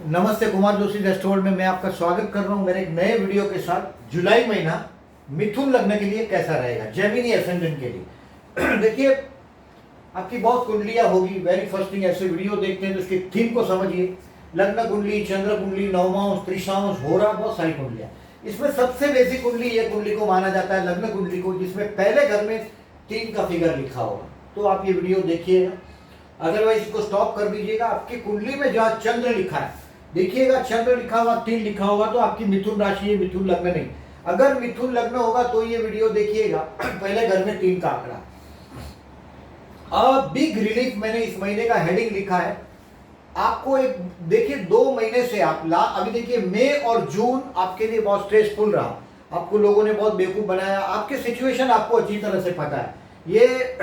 नमस्ते, कुमार जोशी रेस्टोरेंट में मैं आपका स्वागत कर रहा हूं मेरे एक नए वीडियो के साथ। जुलाई महीना मिथुन लग्न के लिए कैसा रहेगा, जेमिनी एसेंडेंट के लिए। देखिए, आपकी बहुत कुंडलियां होगी। वेरी फर्स्ट थिंग, ऐसे वीडियो देखते हैं तो इसकी थीम को समझिए। लग्न कुंडली, चंद्र कुंडली, नवमांश, त्रिशांश, होरा, बहुत सारी कुंडलियां। इसमें सबसे बेसिक कुंडली ये कुंडली को माना जाता है, लग्न कुंडली को, जिसमें पहले घर में 3 का फिगर लिखा होगा। तो आप ये वीडियो देखिएगा, अदरवाइज इसको स्टॉप कर दीजिएगा। आपकी कुंडली में जहाँ चंद्र लिखा है, देखिएगा चंद्र लिखा हुआ, 3 लिखा होगा तो आपकी मिथुन राशि है, मिथुन लग्न नहीं। अगर मिथुन लग्न होगा तो ये वीडियो देखिएगा, पहले घर में 3 का आंकड़ा। बिग रिलीफ मैंने इस महीने का हेडिंग लिखा है आपको। एक देखिए, 2 महीने से आप अभी देखिए, मई और जून आपके लिए बहुत स्ट्रेसफुल रहा। आपको लोगों ने बहुत बेवकूफ बनाया। आपके सिचुएशन आपको अच्छी तरह से पता है। ये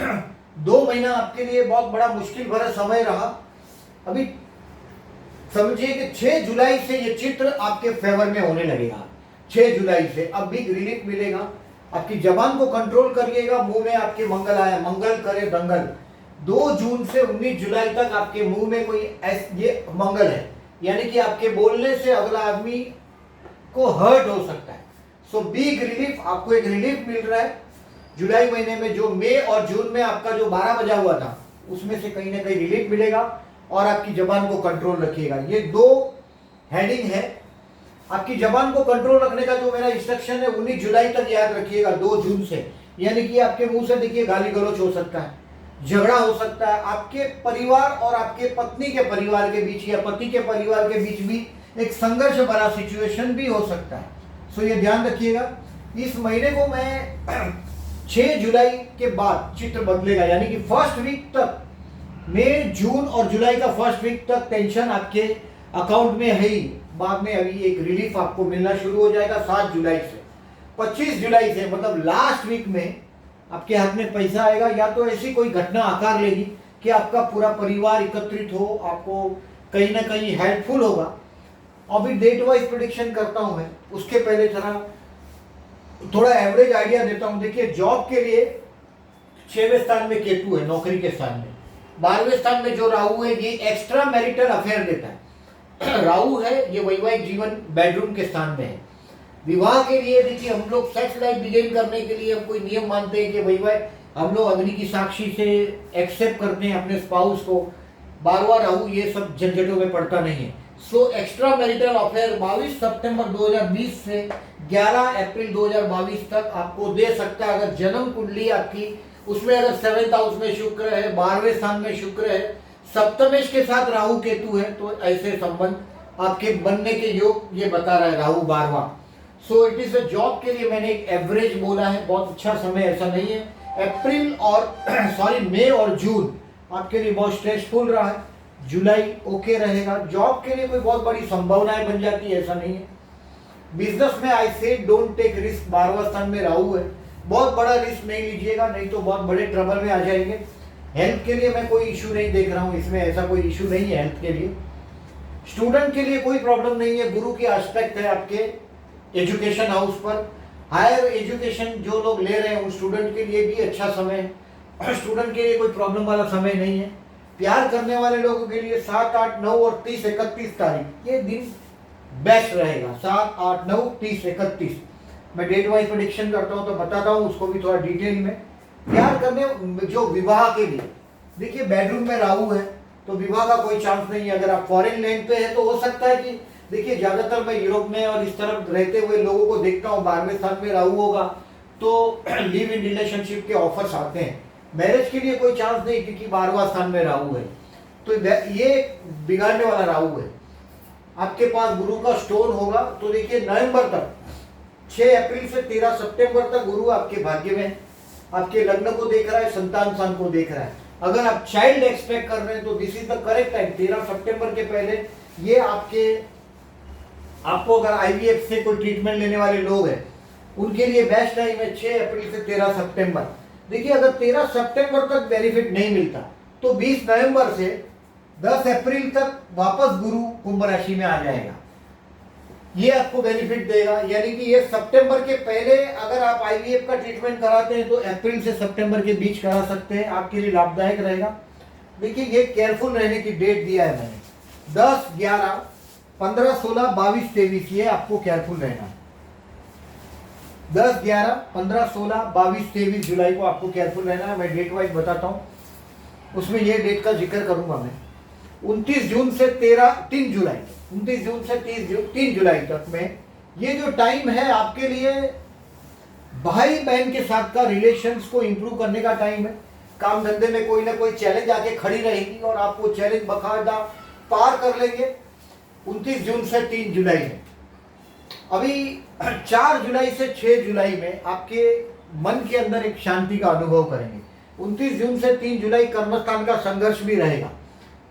2 महीना आपके लिए बहुत बड़ा मुश्किल भरा समय रहा। अभी समझिए कि 6 जुलाई से ये चित्र आपके फेवर में होने लगेगा। 6 जुलाई से अब बिग रिलीफ मिलेगा। आपकी जबान को कंट्रोल करिएगा। मुंह में आपके मंगल आया, मंगल करे दंगल। 2 जून से 19 जुलाई तक आपके मुंह में कोई ये मंगल है, यानी कि आपके बोलने से अगला आदमी को हर्ट हो सकता है। सो बिग रिलीफ, आपको एक रिलीफ मिल रहा है जुलाई महीने में। जो मई और जून में आपका जो 12 बजा हुआ था, उसमें से कहीं ना कहीं रिलीफ मिलेगा। और आपकी जबान को कंट्रोल रखिएगा। ये 2 हेडिंग है। आपकी जबान को कंट्रोल रखने का जो मेरा इंस्ट्रक्शन है, 19 जुलाई तक याद रखिएगा, 2 जून से। यानी कि आपके मुंह से देखिए गाली गलौच हो सकता है, झगड़ा हो सकता है। आपके परिवार और आपके पत्नी के परिवार के बीच या पति के परिवार के बीच भी एक संघर्ष भरा सिचुएशन भी हो सकता है। सो ये ध्यान रखिएगा। इस महीने को मैं 6 जुलाई के बाद चित्र बदलेगा, यानी कि फर्स्ट वीक तक, मई, जून और जुलाई का फर्स्ट वीक तक टेंशन आपके अकाउंट में है ही। बाद में अभी एक रिलीफ आपको मिलना शुरू हो जाएगा 7 जुलाई से। 25 जुलाई से, मतलब लास्ट वीक में, आपके हाथ में पैसा आएगा। या तो ऐसी कोई घटना आकार लेगी कि आपका पूरा परिवार एकत्रित हो, आपको कहीं ना कहीं हेल्पफुल होगा। अभी डेट वाइज प्रेडिक्शन करता हूं मैं, उसके पहले थोड़ा एवरेज आइडिया देता हूं। देखिए, जॉब के लिए 6वें स्थान में केतु है, नौकरी के स्थान में। 12वें स्थान में जो राहु है, ये एक्स्ट्रा मैरिटल अफेयर देता है। राहु है, ये वैवाहिक जीवन बेडरूम के स्थान में है। विवाह के लिए देखिए, हम लोग सेक्स लाइफ बिगिन करने के लिए हम कोई नियम मानते हैं कि वैवाहिक, हम लोग अग्नि की साक्षी से एक्सेप्ट करते हैं अपने स्पाउस को। 12वां राहु ये सब झंझटों में पड़ता नहीं है। सो एक्स्ट्रा मैरिटल अफेयर 22 सितंबर 2020 से 11 अप्रैल 2022 तक आपको दे सकता है। अगर जन्म कुंडली आपकी, उसमें अगर 7th हाउस में शुक्र है, 12वें स्थान में शुक्र है, सप्तमेश के साथ राहु केतु है, तो ऐसे संबंध आपके बनने के योग ये बता रहा है राहु 12वां। So it is a job के लिए मैंने एक एवरेज बोला है, बहुत अच्छा समय ऐसा नहीं है। अप्रैल और मई और जून आपके लिए बहुत स्ट्रेसफुल रहा है। जुलाई ओके रहेगा। जॉब के लिए कोई बहुत बड़ी संभावनाएं बन जाती है, ऐसा नहीं है। बिजनेस में आई से डोंट टेक रिस्क, 12वां स्थान में राहु है, बहुत बड़ा रिस्क नहीं लीजिएगा, नहीं तो बहुत बड़े ट्रबल में आ जाएंगे। हेल्थ के लिए मैं कोई इशू नहीं देख रहा हूँ, इसमें ऐसा कोई इशू नहीं है हेल्थ के लिए। स्टूडेंट के लिए कोई प्रॉब्लम नहीं है। गुरु की एस्पेक्ट है आपके एजुकेशन हाउस पर। हायर एजुकेशन जो लोग ले रहे हैं, उन स्टूडेंट के लिए भी अच्छा समय है। स्टूडेंट के लिए कोई प्रॉब्लम वाला समय नहीं है। प्यार करने वाले लोगों के लिए 7, 8, 9 और 30, 31 तारीख ये दिन बेस्ट रहेगा। 7, 8, 9, 30, 31 मैं डेट वाइज प्रेडिक्शन करता हूं तो बताता हूं उसको भी थोड़ा डिटेल में। प्यार करने, जो विवाह के लिए, देखिए बेडरूम में राहु है तो विवाह का कोई चांस नहीं है। अगर आप फॉरेन लैंड पे है तो हो सकता है कि, देखिए ज्यादातर मैं यूरोप में और इस तरफ रहते हुए लोगों को देखता हूँ, 12वें स्थान में राहु होगा तो लिव इन रिलेशनशिप के ऑफर्स आते हैं। मैरिज के लिए कोई चांस नहीं, क्योंकि 12वां स्थान में राहु है, तो ये बिगाड़ने वाला राहु है। आपके पास गुरु का स्टोन होगा तो देखिए नवंबर तक, 6 अप्रैल से 13 सितंबर तक गुरु आपके भाग्य में, आपके लग्न को देख रहा है, संतान स्थान को देख रहा है। अगर आप चाइल्ड एक्सपेक्ट कर रहे हैं तो this is the correct time. 13 सितंबर के पहले ये आपको अगर आईवीएफ से कोई ट्रीटमेंट लेने वाले लोग हैं, उनके लिए बेस्ट टाइम है 6 अप्रैल से 13 सितंबर। देखिए, अगर 13 सितंबर तक बेनिफिट नहीं मिलता तो 20 नवंबर से 10 अप्रैल तक वापस गुरु कुंभ राशि में आ जाएगा, ये आपको बेनिफिट देगा। यानी कि ये सितंबर के पहले अगर आप आईवीएफ का ट्रीटमेंट कराते हैं तो अप्रैल से सितंबर के बीच करा सकते हैं, आपके लिए लाभदायक रहेगा। देखिए, ये केयरफुल रहने की डेट दिया है मैंने, 10, 11 15, 16, 22, 23 ये आपको केयरफुल रहना है। 10, 11, 15, 16, 22, 23 जुलाई को आपको केयरफुल रहना है। मैं डेट वाइज बताता हूँ, उसमें ये डेट का जिक्र करूंगा मैं। 29 जून से 3 जुलाई, 29 जून से 3 जुलाई तक में ये जो टाइम है आपके लिए भाई बहन के साथ का रिलेशंस को इंप्रूव करने का टाइम है। काम धंधे में कोई ना कोई चैलेंज आके खड़ी रहेगी और आप वो चैलेंज बकायदा पार कर लेंगे 29 जून से 3 जुलाई में। अभी 4 जुलाई से 6 जुलाई में आपके मन के अंदर एक शांति का अनुभव करेंगे। 29 जून से 3 जुलाई कर्मस्थान का संघर्ष भी रहेगा।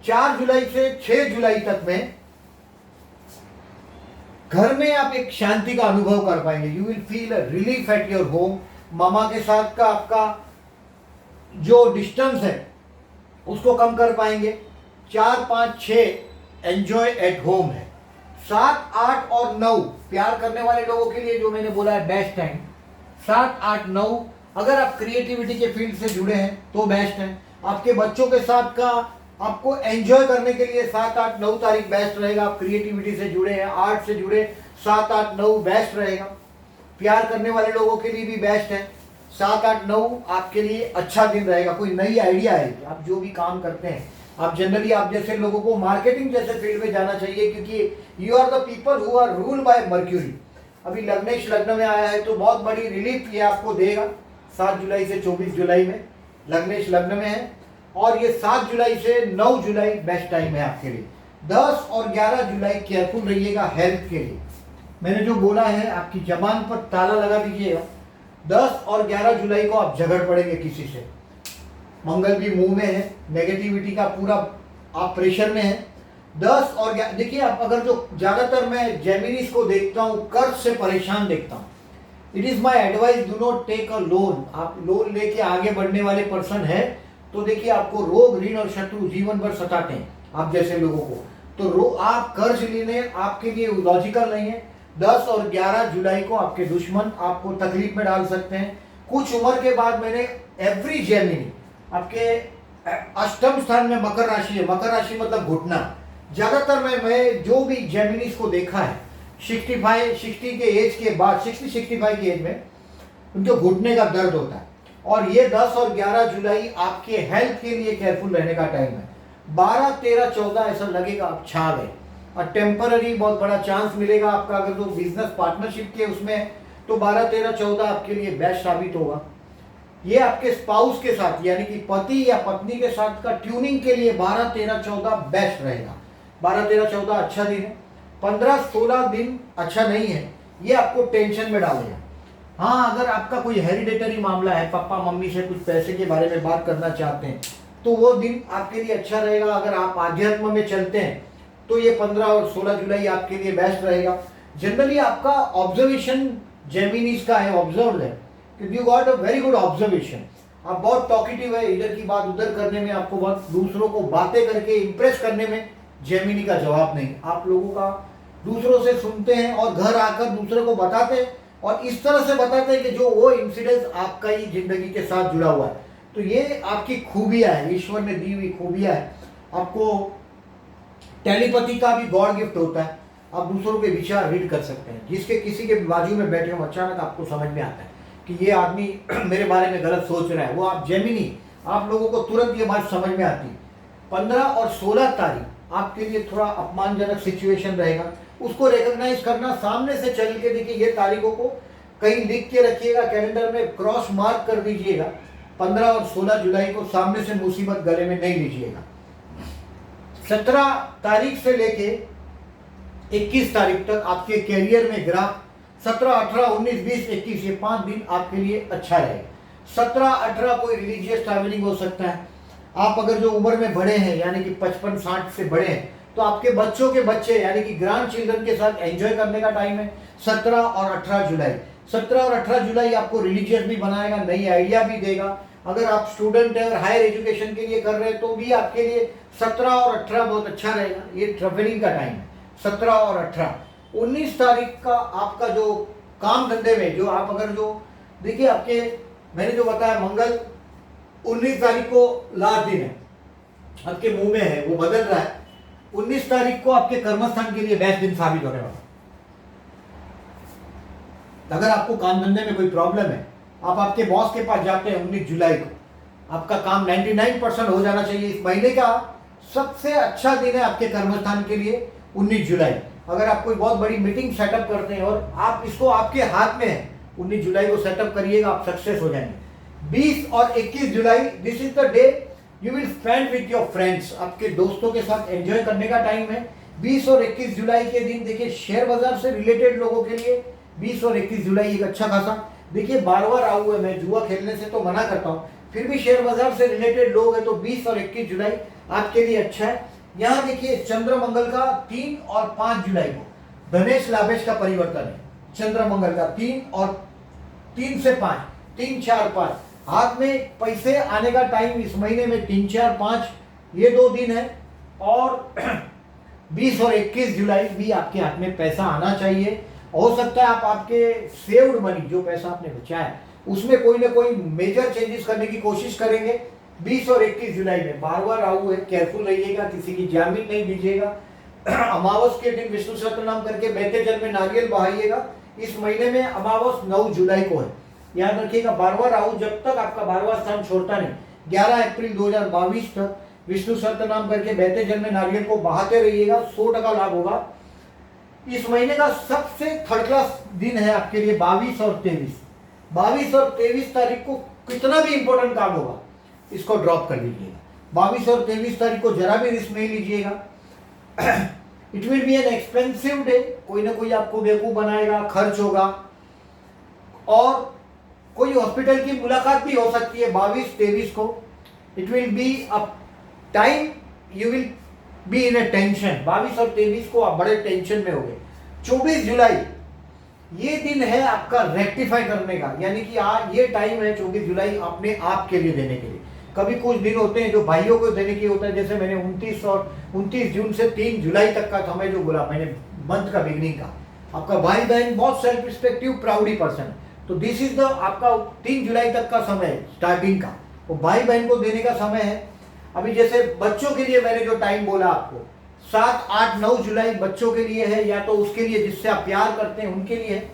4 जुलाई से 6 जुलाई तक में घर में आप एक शांति का अनुभव कर पाएंगे। You will feel relief at your home. मामा के साथ का आपका जो डिस्टेंस है उसको कम कर पाएंगे। 4, 5, 6 एंजॉय एट होम है। 7, 8 और 9 प्यार करने वाले लोगों के लिए जो मैंने बोला है बेस्ट टाइम। 7, 8, 9 अगर आप क्रिएटिविटी के फील्ड से जुड़े हैं तो बेस्ट है। आपके बच्चों के साथ का आपको एंजॉय करने के लिए 7, 8, 9 तारीख बेस्ट रहेगा। आप क्रिएटिविटी से जुड़े हैं, आर्ट से जुड़े, 7, 8, 9 बेस्ट रहेगा। प्यार करने वाले लोगों के लिए भी बेस्ट है। 7, 8, 9 आपके लिए अच्छा दिन रहेगा। कोई नई आइडिया आएगी। आप जो भी काम करते हैं, आप जनरली आप जैसे लोगों को मार्केटिंग जैसे फील्ड में जाना चाहिए, क्योंकि you are the people who are ruled by Mercury. अभी लग्नेश लग्न में आया है तो बहुत बड़ी रिलीफ ये आपको देगा। 7 जुलाई से 24 जुलाई में लग्नेश लग्न में है और ये 7 जुलाई से 9 जुलाई बेस्ट टाइम है आपके लिए। 10 और 11 जुलाई केयरफुल रहिएगा हेल्थ के लिए। मैंने जो बोला है आपकी जबान पर ताला लगा दीजिएगा। 10 और 11 जुलाई को आप झगड़ पड़ेंगे किसी से। मंगल भी मुंह में है, नेगेटिविटी का पूरा आप प्रेशर में है। 10 और देखिए, आप अगर जो ज़्यादातर मैं जेमिनीज को देखता हूँ कर्ज से परेशान देखता हूँ। It is my advice, do not take a loan. आप लोन लेके आगे बढ़ने वाले पर्सन है तो देखिए आपको रोग, ऋण और शत्रु जीवन भर सताते हैं आप जैसे लोगों को। तो आप कर्ज लेने आपके लिए लॉजिकल नहीं है। 10 और 11 जुलाई को आपके दुश्मन आपको तकलीफ में डाल सकते हैं। कुछ उम्र के बाद मैंने एवरी जेमिनी आपके अष्टम स्थान में मकर राशि है। मकर राशि मतलब घुटना। ज्यादातर मैं जो भी जेमिनीज को देखा है 60 के एज के बाद, 65 की एज में उनके घुटने का दर्द होता है। और ये 10 और 11 जुलाई आपके हेल्थ के लिए केयरफुल रहने का टाइम है। 12, 13, 14 ऐसा लगेगा आप छा गए और टेम्पररी बहुत बड़ा चांस मिलेगा आपका। अगर तो बिजनेस पार्टनरशिप के उसमें तो 12, 13, 14 आपके लिए बेस्ट साबित होगा। ये आपके स्पाउस के साथ यानी कि पति या पत्नी के साथ का ट्यूनिंग के लिए 12, 13, 14 बेस्ट रहेगा। 12, 13, 14 अच्छा दिन है। 15, 16 दिन अच्छा नहीं है, ये आपको टेंशन में डालेगा। हाँ, अगर आपका कोई हेरिडेटरी मामला है, पापा मम्मी से कुछ पैसे के बारे में बात करना चाहते हैं तो वो दिन आपके लिए अच्छा रहेगा। अगर आप आध्यात्म में चलते हैं तो ये 15 और 16 जुलाई आपके लिए बेस्ट रहेगा। जनरली आपका ऑब्जर्वेशन जेमिनीज का है, ऑब्जर्व है, you got a very good observation. आप बहुत टॉकेटिव है, इधर की बात उधर करने में आपको बहुत, दूसरों को बातें करके इंप्रेस करने में जेमिनी का जवाब नहीं। आप लोगों का दूसरों से सुनते हैं और घर आकर दूसरे को बताते हैं और इस तरह से बताते हैं कि जो वो इंसिडेंस आपका ही जिंदगी के साथ जुड़ा हुआ है। तो ये आपकी खूबियां है, ईश्वर ने दी हुई खूबियां है। आपको टेलीपैथी का भी गॉड गिफ्ट होता है। आप दूसरों के विचार रीड कर सकते हैं। जिसके किसी के बाजू में बैठे हो अचानक आपको समझ में आता है कि ये आदमी मेरे बारे में गलत सोच रहा है। वो आप जेमिनी, आप लोगों को तुरंत ये बात समझ में आती है। 15 और 16 तारीख आपके लिए थोड़ा अपमानजनक सिचुएशन रहेगा, उसको रिकॉग्नाइज करना। सामने से चल के देखिए, ये तारीखों को कहीं लिख के रखिएगा, कैलेंडर में क्रॉस मार्क कर दीजिएगा। 15 और 16 जुलाई को सामने से मुसीबत गले में नहीं लीजिएगा। 17 तारीख से लेके 21 तारीख तक आपके कैरियर में ग्राफ 17, 18, 19, 20, 21 ये 5 दिन आपके लिए अच्छा रहेगा। 17, 18 कोई रिलीजियस ट्रैवलिंग हो सकता है। आप अगर जो उम्र में बड़े हैं यानी कि 55, 60 से बड़े हैं तो आपके बच्चों के बच्चे यानी कि ग्रैंड चिल्ड्रन के साथ एंजॉय करने का टाइम है। 17 और 18 जुलाई 17 और 18 जुलाई आपको रिलीजियस भी बनाएगा, नई आइडिया भी देगा। अगर आप स्टूडेंट है और हायर एजुकेशन के लिए कर रहे हैं तो भी आपके लिए 17 और 18 बहुत अच्छा रहेगा। ये ट्रैवलिंग का टाइम है 17 और 18। 19 तारीख का आपका जो काम धंधे में जो आप अगर जो देखिए, आपके मैंने जो बताया मंगल 19 तारीख को लास्ट दिन है, आपके मुंह में है, वो बदल रहा है। 19 तारीख को आपके कर्मस्थान के लिए बेस्ट दिन साबित होने वाला। अगर आपको काम धंधे में कोई प्रॉब्लम है, आप आपके बॉस के पास जाते हैं 19 जुलाई को, आपका काम 99% हो जाना चाहिए। इस महीने का सबसे अच्छा दिन है आपके कर्मस्थान के लिए 19 जुलाई। अगर आप कोई बहुत बड़ी मीटिंग सेटअप करते हैं और आप इसको आपके हाथ में है, 19 जुलाई को सेटअप करिएगा, आप सक्सेस हो जाएंगे। 20 और 21 जुलाई, this is the day you will spend with your friends, आपके दोस्तों के साथ एंजॉय करने का टाइम है। 20 और 21 जुलाई के दिन देखिए शेयर बाजार से रिलेटेड लोगों के लिए 20 और 21 जुलाई एक अच्छा खासा, देखिए 12वां राहु है, मैं जुआ खेलने से तो मना करता हूँ, फिर भी शेयर बाजार से रिलेटेड लोग हैं तो 20 और 21 जुलाई आपके लिए अच्छा है। यहाँ देखिए चंद्र मंगल का 3 और 5 जुलाई को धनेश लाभेश का परिवर्तन है। चंद्र मंगल का 3 से 5, 3, 4, 5, हाथ में पैसे आने का टाइम इस महीने में 3, 4, 5 ये 2 दिन है। और 20 और 21 जुलाई भी आपके हाथ में पैसा आना चाहिए। हो सकता है आप आपके सेव्ड मनी, जो पैसा आपने बचाया है, उसमें कोई ना कोई मेजर चेंजेस करने की कोशिश करेंगे। 20 और 21 जुलाई में 12वां राहु है, केयरफुल रहिएगा, किसी की जामीन नहीं दीजिएगा। अमावस के दिन विष्णु सहस्त्रनाम करके बहते जल में नारियल बहाइएगा। इस महीने में अमावस 9 जुलाई को है, याद रखिएगा। 12वां राहु जब तक आपका 12वां स्थान छोड़ता नहीं, 11 अप्रैल 2022 तक विष्णु सहस्त्रनाम करके बहते जल में नारियल को बहाते रहिएगा, 100% लाभ होगा। इस महीने का सबसे थर्ड क्लास दिन है आपके लिए 22 और 23। 22 और 23 तारीख को कितना भी इंपॉर्टेंट काम होगा, इसको ड्रॉप कर लीजिएगा। 22 और 23 तारीख को जरा भी रिस्क नहीं लीजिएगा। It will be an expensive day, कोई ना कोई आपको बेवकूफ बनाएगा, खर्च होगा और कोई हॉस्पिटल की मुलाकात भी हो सकती है 22-23 को। It will be a time you will be in A tension. 22 और 23 को आप बड़े टेंशन में होंगे। 24 जुलाई ये दिन है आपका रेक्टिफाई करने का, यानी कि ये टाइम है 24 जुलाई अपने आप के लिए देने के लिए। कभी कुछ दिन होते हैं जो भाइयों को देने के होता है, जैसे मैंने 29 जून से 3 जुलाई तक का समय जो बोला मैंने मंथ का बिगनिंग का, आपका भाई बहन बहुत सेल्फ रिस्पेक्टिव प्राउडी पर्सन है, तो दिस इज द आपका 3 जुलाई तक का समय स्टार्टिंग का, वो भाई बहन को देने का समय है। अभी जैसे बच्चों के लिए मैंने जो टाइम बोला आपको, 7, 8, 9 जुलाई बच्चों के लिए है, या तो उसके लिए जिससे आप प्यार करते हैं उनके लिए।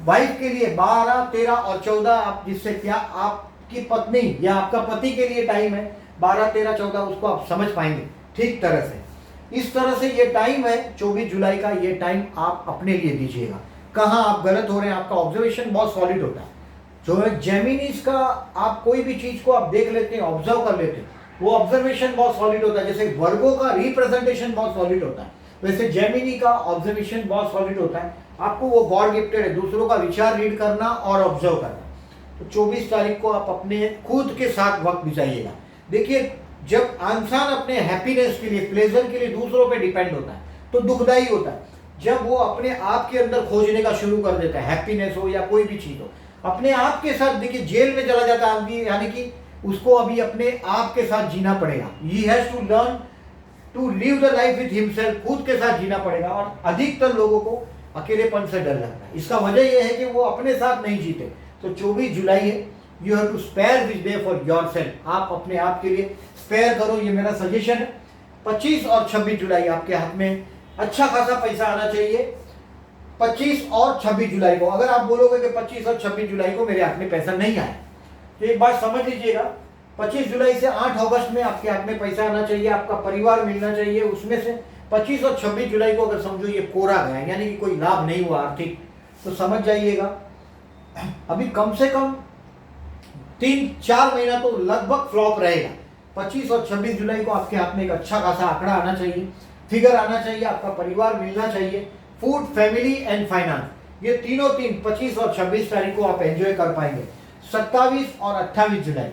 वाइफ के लिए 12, 13 और 14 आप जिससे प्यार, आपकी पत्नी या आपका पति के लिए टाइम है 12, 13, 14, उसको आप समझ पाएंगे ठीक तरह से। इस तरह से ये टाइम है 24 जुलाई का, ये टाइम आप अपने लिए दीजिएगा। कहाँ आप गलत हो रहे हैं, आपका ऑब्जर्वेशन बहुत सॉलिड होता है। जो है जेमिनीज का, आप कोई भी चीज को आप देख लेते हैं, ऑब्जर्व कर लेते हैं, वो ऑब्जर्वेशन बहुत सॉलिड होता है। जैसे वर्गों का रिप्रेजेंटेशन बहुत सॉलिड होता है, वैसे जेमिनी का ऑब्जर्वेशन बहुत सॉलिड होता है। आपको वो गॉड गिफ्टेड है, दूसरों का विचार रीड करना और ऑब्जर्व करना। तो 24 तारीख को आप अपने खुद के साथ वक्त बिताइएगा। देखिए जब इंसान अपने हैप्पीनेस के लिए, प्लेजर के लिए दूसरों पे डिपेंड होता है तो दुखदाई होता है। जब वो अपने आप के अंदर खोजने का शुरू कर देता है, हैप्पीनेस हो या कोई भी चीज हो, अपने आप के साथ, देखिए जेल में चला जाता है आदमी, यानी कि उसको अभी अपने आप के साथ जीना पड़ेगा। He has to learn to live the life with himself, खुद के साथ जीना पड़ेगा। और अधिकतर लोगों को अकेलेपन से डर लगता है, इसका वजह यह है कि वो अपने साथ नहीं जीते। तो 24 जुलाई है, you have to spare this day for yourself, आप अपने आप के लिए स्पेयर करो, ये मेरा सजेशन है। 25 और 26 जुलाई आपके हाथ में अच्छा खासा पैसा आना चाहिए। 25 और 26 जुलाई को अगर आप बोलोगे कि 25 और 26 जुलाई को मेरे हाथ में पैसा नहीं आया, तो एक बात समझ लीजिएगा, 25 जुलाई से 8 अगस्त में आपके हाथ में पैसा आना चाहिए, आपका परिवार मिलना चाहिए। उसमें से 25 और 26 जुलाई को अगर समझो ये कोरा गया, यानी कि कोई लाभ नहीं हुआ आर्थिक, तो समझ जाइएगा अभी कम से कम 3-4 महीना तो लगभग फ्लॉप रहेगा। 25 और 26 जुलाई को आपके हाथ में एक अच्छा खासा आंकड़ा आना चाहिए, फिगर आना चाहिए, आपका परिवार मिलना चाहिए। फूड, फैमिली एंड फाइनेंस, ये तीनों 25 और 26 तारीख को आप एंजॉय कर पाएंगे। 27 और 28 जुलाई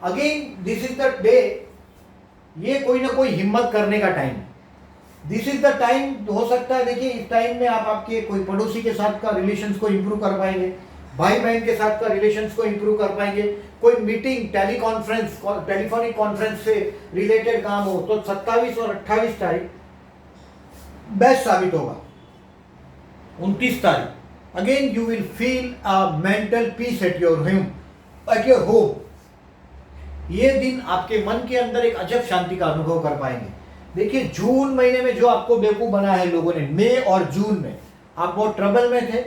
again this is the day, ये कोई ना कोई हिम्मत करने का टाइम है। दिस इज द टाइम, हो सकता है देखिए इस टाइम में आप आपके कोई पड़ोसी के साथ का रिलेशंस को इंप्रूव कर पाएंगे, भाई बहन के साथ का रिलेशंस को इंप्रूव कर पाएंगे। कोई मीटिंग, टेलीकॉन्फ्रेंस, टेलीफोनिक कॉन्फ्रेंस से रिलेटेड काम हो तो 27 और 28 तारीख बेस्ट साबित होगा। 29 तारीख again you will feel a mental peace eight your home. ये दिन आपके मन के अंदर एक अजब शांति का अनुभव कर पाएंगे। देखिए जून महीने में जो आपको बेवकूफ बना है लोगों ने, मई और जून में आप बहुत ट्रबल में थे,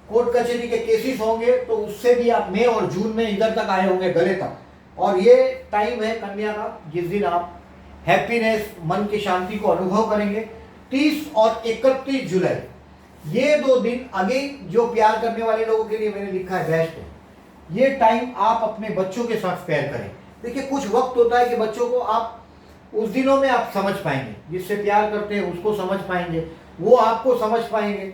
कोर्ट कचहरी के केसेस होंगे, तो उससे भी आप मई और जून में इधर तक आए होंगे, गले तक। और ये टाइम है कन्या का, जिस दिन आप हैप्पीनेस, मन की शांति को अनुभव करेंगे। 30 और 31 जुलाई ये 2 दिन अगेन जो प्यार करने वाले लोगों के लिए मैंने लिखा है बेस्ट है। ये टाइम आप अपने बच्चों के साथ स्पेयर करें। देखिए कुछ वक्त होता है कि बच्चों को आप उस दिनों में आप समझ पाएंगे, जिससे प्यार करते हैं उसको समझ पाएंगे, वो आपको समझ पाएंगे।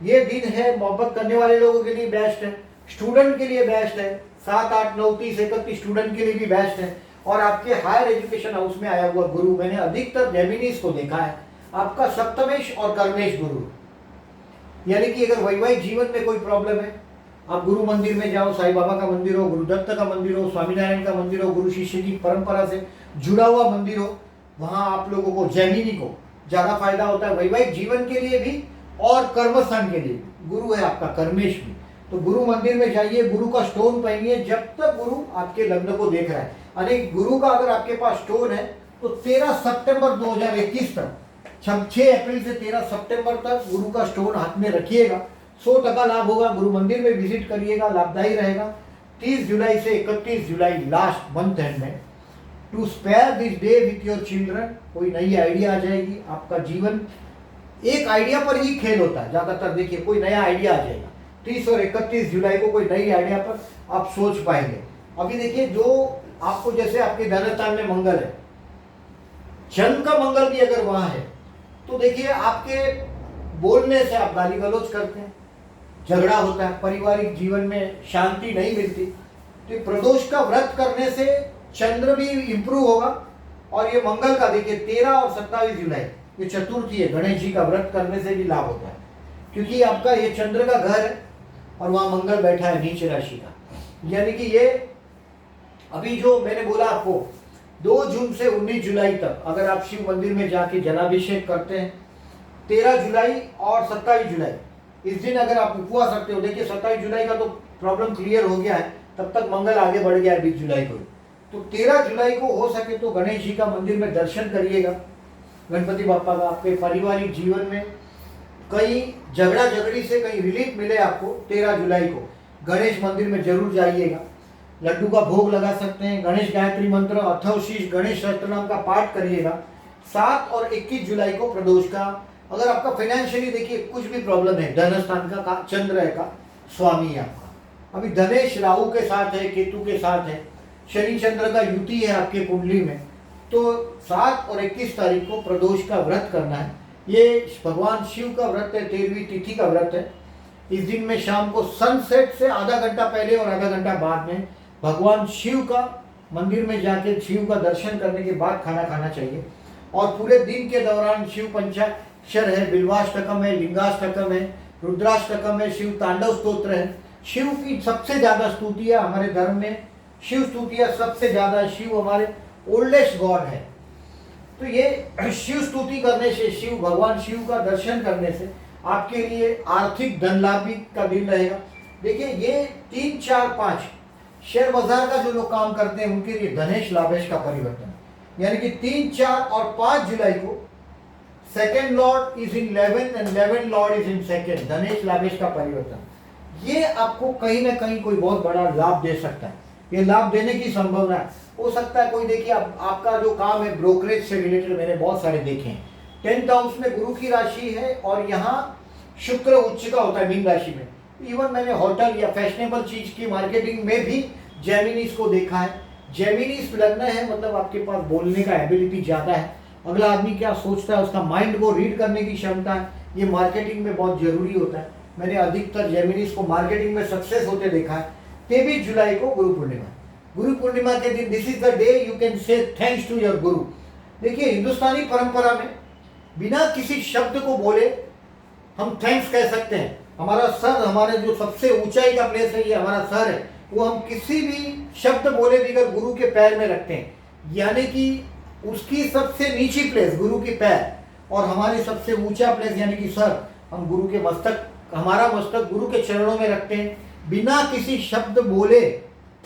ये दिन है मोहब्बत करने वाले लोगों के लिए बेस्ट है, स्टूडेंट के लिए बेस्ट है, 7, 8, 9, 30, 31 स्टूडेंट के लिए भी बेस्ट है। और आपके हायर एजुकेशन हाउस में आया हुआ गुरु, मैंने अधिकतर जेमिनीज को देखा है, आपका सप्तमेश और कर्मेश गुरु। यानी कि अगर वैवाहिक जीवन में कोई प्रॉब्लम है, आप गुरु मंदिर में जाओ, साईं बाबा का मंदिर हो, गुरुदत्त का मंदिर हो, स्वामीनारायण का मंदिर हो, गुरु शिष्य की परंपरा से जुड़ा हुआ मंदिर हो, वहां आप लोगों को, जैमिनी को ज्यादा फायदा होता है वैवाहिक जीवन के लिए भी और कर्मस्थान के लिए भी। गुरु है आपका कर्मेश भी, तो गुरु मंदिर में जाइए, गुरु का स्टोन पहनिए जब तक गुरु आपके लग्न को देख रहा है। अरे गुरु का अगर आपके पास स्टोन है तो 13 सितंबर 2021 तक, 6 अप्रैल से 13 सितंबर तक गुरु का स्टोन हाथ में रखिएगा, 100% लाभ होगा। गुरु मंदिर में विजिट करिएगा, लाभदायी रहेगा। 30 जुलाई से 31 जुलाई लास्ट मंथ एंड में, to spare this day with your children, कोई नई आइडिया आ जाएगी। आपका जीवन एक आइडिया पर ही खेल होता है ज्यादातर। देखिए कोई नया आइडिया आ जाएगा, 30 और 31 जुलाई को कोई नई आइडिया पर आप सोच पाएंगे। अभी देखिए जो आपको, जैसे आपके धनस्थान में मंगल है, जन्म का मंगल भी अगर वहां है, तो देखिए आपके बोलने से आप गाली गलौज करते हैं, झगड़ा होता है, पारिवारिक जीवन में शांति नहीं मिलती। तो प्रदोष का व्रत करने से चंद्र भी इंप्रूव होगा। और ये मंगल का देखिए 13 और 27 जुलाई ये चतुर्थी है, गणेश जी का व्रत करने से भी लाभ होता है, क्योंकि आपका ये चंद्र का घर है और वहां मंगल बैठा है नीच राशि का। यानी कि ये अभी जो मैंने बोला आपको 2 जून से 19 जुलाई तक अगर आप शिव मंदिर में जाके जलाभिषेक करते हैं, 13 जुलाई और 27 जुलाई इस दिन अगर आप उपवास रखते हो, देखिए 27 जुलाई का तो प्रॉब्लम क्लियर हो गया है, तब तक मंगल आगे बढ़ गया है 20 जुलाई को। तो 13 जुलाई को हो सके तो गणेश जी का मंदिर में दर्शन करिएगा, गणपति बापा का। आपके पारिवारिक जीवन में कई झगड़ा झगड़ी से कहीं रिलीफ मिले आपको, 13 जुलाई को गणेश मंदिर में जरूर जाइएगा। लड्डू का भोग लगा सकते हैं, गणेश गायत्री मंत्र, अथर्व शीर्ष, गणेश सहस्त्रनाम का पाठ करिएगा। 7 और 21 जुलाई को प्रदोष का, अगर आपका फाइनेंशियली देखिए कुछ भी प्रॉब्लम है, धनस्थान का चंद्र है का स्वामी है आपका, अभी धनेश राहु के साथ है, केतु के साथ है, शनि चंद्र का युति है आपके कुंडली में, तो 7 और 21 तारीख को प्रदोष का व्रत करना है। ये भगवान शिव का व्रत है, 13वीं तिथि का व्रत है। इस दिन में शाम को सनसेट से आधा घंटा पहले और आधा घंटा बाद में भगवान शिव का मंदिर में जाके शिव का दर्शन करने के बाद खाना खाना चाहिए। और पूरे दिन के दौरान शिव पंचाक्षर है, बिल्वाष्टकम है, लिंगाष्टकम है, रुद्राष्टकम है, शिव तांडव स्तोत्र है। शिव की सबसे ज्यादा स्तुतियां हमारे धर्म में, शिव स्तुतियां सबसे ज्यादा, शिव हमारे ओल्डेस्ट गॉड है। तो ये शिव स्तुति करने से, शिव भगवान शिव का दर्शन करने से आपके लिए आर्थिक धन लाभ भी का दिन रहेगा। देखिए ये 3, 4, 5 शेयर बाजार का जो लोग काम करते हैं उनके लिए धनेश लाभेश का परिवर्तन, यानी कि 3, 4 और 5 जुलाई को second lord is in 11 and 11 lord is in second, धनेश लाभेश का परिवर्तन। ये आपको कहीं ना कहीं कोई बहुत बड़ा लाभ दे सकता है, ये लाभ देने की संभावना है। हो सकता है कोई, देखिए आपका जो काम है ब्रोकरेज से रिलेटेड, मैंने बहुत सारे देखे हैं। 10th हाउस में गुरु की राशि है और यहाँ शुक्र उच्च का होता है मीन राशि में। इवन मैंने होटल या फैशनेबल चीज की मार्केटिंग में भी जेमिनीज को देखा है। जेमिनीज लगना है मतलब आपके पास बोलने का एबिलिटी ज्यादा है, अगला आदमी क्या सोचता है उसका माइंड को रीड करने की क्षमता है, ये मार्केटिंग में बहुत जरूरी होता है। मैंने अधिकतर जेमिनीज को मार्केटिंग में सक्सेस होते देखा है। 23 जुलाई को गुरु पूर्णिमा, गुरु पूर्णिमा के दिन this is the day you can say thanks to your guru. देखिए हिंदुस्तानी परंपरा में बिना किसी शब्द को बोले हम थैंक्स कह सकते हैं। हमारा सर, हमारे जो सबसे ऊंचाई का प्लेस है ये हमारा सर है, वो हम किसी भी शब्द बोले बगैर गुरु के पैर में रखते हैं, यानी कि उसकी सबसे नीची प्लेस गुरु के पैर और हमारी सबसे ऊंचा प्लेस यानी कि सर, हम गुरु के मस्तक, हमारा मस्तक गुरु के चरणों में रखते हैं। बिना किसी शब्द बोले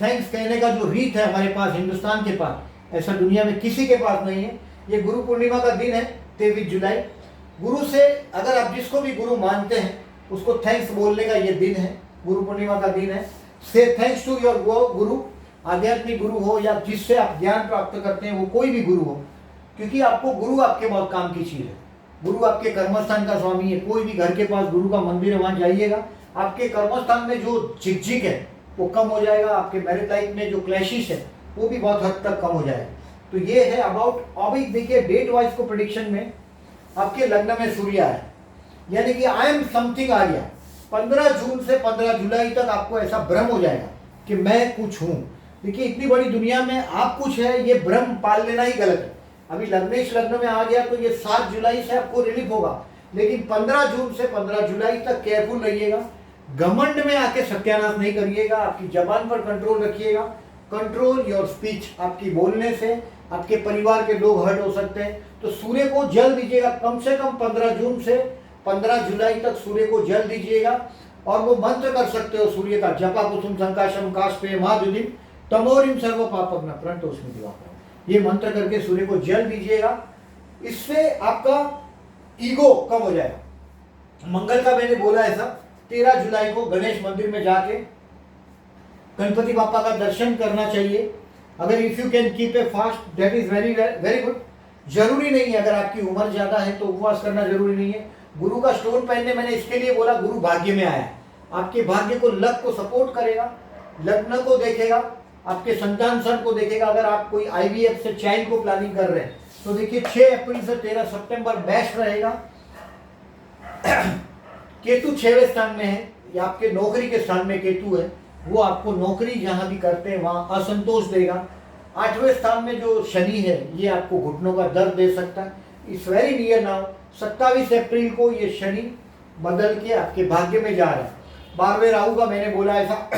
थैंक्स कहने का जो रीत है हमारे पास, हिंदुस्तान के पास, ऐसा दुनिया में किसी के पास नहीं है। ये गुरु पूर्णिमा का दिन है 23 जुलाई। गुरु से अगर आप जिसको भी गुरु मानते हैं उसको थैंक्स बोलने का ये दिन है, गुरु पूर्णिमा का दिन है। से थैंक्स टू योर गुरु, आध्यात्मिक गुरु हो या जिससे आप ज्ञान प्राप्त करते हैं, वो कोई भी गुरु हो, क्योंकि आपको गुरु आपके बहुत काम की चीज़ है। गुरु आपके कर्मस्थान का स्वामी है। कोई भी घर के पास गुरु का मंदिर है, वहाँ जाइएगा, आपके कर्मस्थान में जो झिकझिक है वो कम हो जाएगा, आपके मैरिज लाइफ में जो क्लैशिश है वो भी बहुत हद तक कम हो जाएगा। तो ये है अबाउट। अभी देखिए डेट वाइज को प्रेडिक्शन में आपके लग्न में सूर्य है, यानी कि आई एम समथिंग आ गया। 15 जून से 15 जुलाई तक आपको ऐसा भ्रम हो जाएगा कि मैं कुछ हूँ। देखिए इतनी बड़ी दुनिया में आप कुछ है, ये भ्रम पाल लेना ही गलत है। अभी लग्नेश लग्न में आ गया तो ये 7 जुलाई से आपको रिलीफ होगा, लेकिन 15 जून से 15 जुलाई तक केयरफुल रहिएगा। घमंड में आके सत्यानाश नहीं करिएगा, आपकी जबान पर कंट्रोल रखिएगा। कंट्रोल योर स्पीच, आपकी बोलने से आपके परिवार के लोग हर्ट हो सकते हैं। तो सूर्य को जल दीजिएगा, कम से कम 15 जून से 15 जुलाई तक सूर्य को जल दीजिएगा। और वो मंत्र कर सकते हो सूर्य का, जपा कुसुम संकाशम काशपे महादुदिम तमोरिम सर्व पापग्न प्रणतोस्मि दिवाकरम। ये मंत्र करके सूर्य को जल दीजिएगा, इससे आपका ईगो कम हो जाएगा। मंगल का मैंने बोला ऐसा 13 जुलाई को गणेश मंदिर में जाके गणपति बापा का दर्शन करना चाहिए। अगर if you can keep a fast that is very very good. जरूरी नहीं है, अगर आपकी उम्र ज्यादा है तो उपवास करना जरूरी नहीं है। गुरु का स्टोन पहनने मैंने इसके लिए बोला, गुरु भाग्य में आया, आपके भाग्य को, लक को सपोर्ट करेगा, लग्न को देखेगा, आपके संतान सन को देखेगा। अगर आप कोई IVF से चाइल्ड को प्लानिंग कर रहे हैं तो देखिए 6 अप्रैल से 13 सितंबर बेस्ट रहेगा। केतु 6वें स्थान में है, या आपके नौकरी के स्थान में केतु है, वो आपको नौकरी जहां भी करते हैं वहां असंतोष देगा। 8वें स्थान में जो शनि है ये आपको घुटनों का दर्द दे सकता है। इस वेरी नियर नाउ 27 अप्रैल को ये शनि बदल के आपके भाग्य में जा रहा है। 12वें राहु का मैंने बोला ऐसा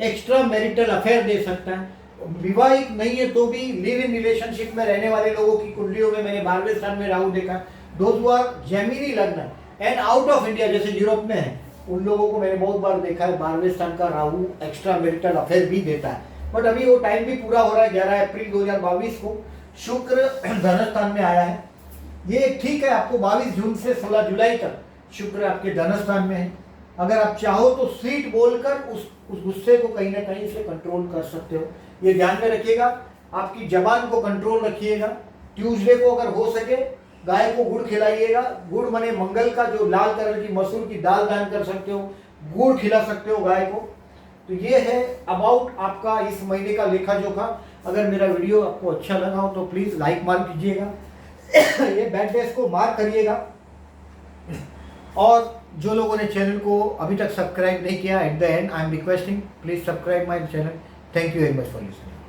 एक्स्ट्रा मैरिटल अफेयर दे सकता है। विवाहित नहीं है तो भी लिव इन रिलेशनशिप में रहने वाले लोगों की कुंडलियों में मैंने 12वें स्थान में राहु देखा। दोज आर जेमिनी लग्न एंड आउट ऑफ इंडिया, जैसे यूरोप में है, उन लोगों को मैंने बहुत बार देखा है 12वें स्थान का राहु एक्स्ट्रा मैरिटल अफेयर भी देता है। बट अभी वो टाइम भी पूरा हो रहा है। 11 अप्रैल 2022 को शुक्र धन स्थान में आया है। ये ठीक है, आपको 22 जून से 16 जुलाई तक शुक्र आपके धन स्थान में है। अगर आप चाहो तो स्वीट बोलकर उस गुस्से को कहीं ना कहीं से कंट्रोल कर सकते हो। ये ध्यान में रखिएगा, आपकी जबान को कंट्रोल रखिएगा। ट्यूसडे को अगर हो सके गाय को गुड़ खिलाइएगा। गुड़ माने मंगल का जो लाल कलर की मसूर की दाल दान कर सकते हो, गुड़ खिला सकते हो गाय को। तो ये है अबाउट आपका इस महीने का लेखा जोखा। अगर मेरा वीडियो आपको अच्छा लगा हो तो प्लीज़ लाइक मार कीजिएगा। ये बैड डेज को मार्क करिएगा। और जो लोगों ने चैनल को अभी तक सब्सक्राइब नहीं किया, at the and I am requesting please subscribe my channel. Thank you very much for listening.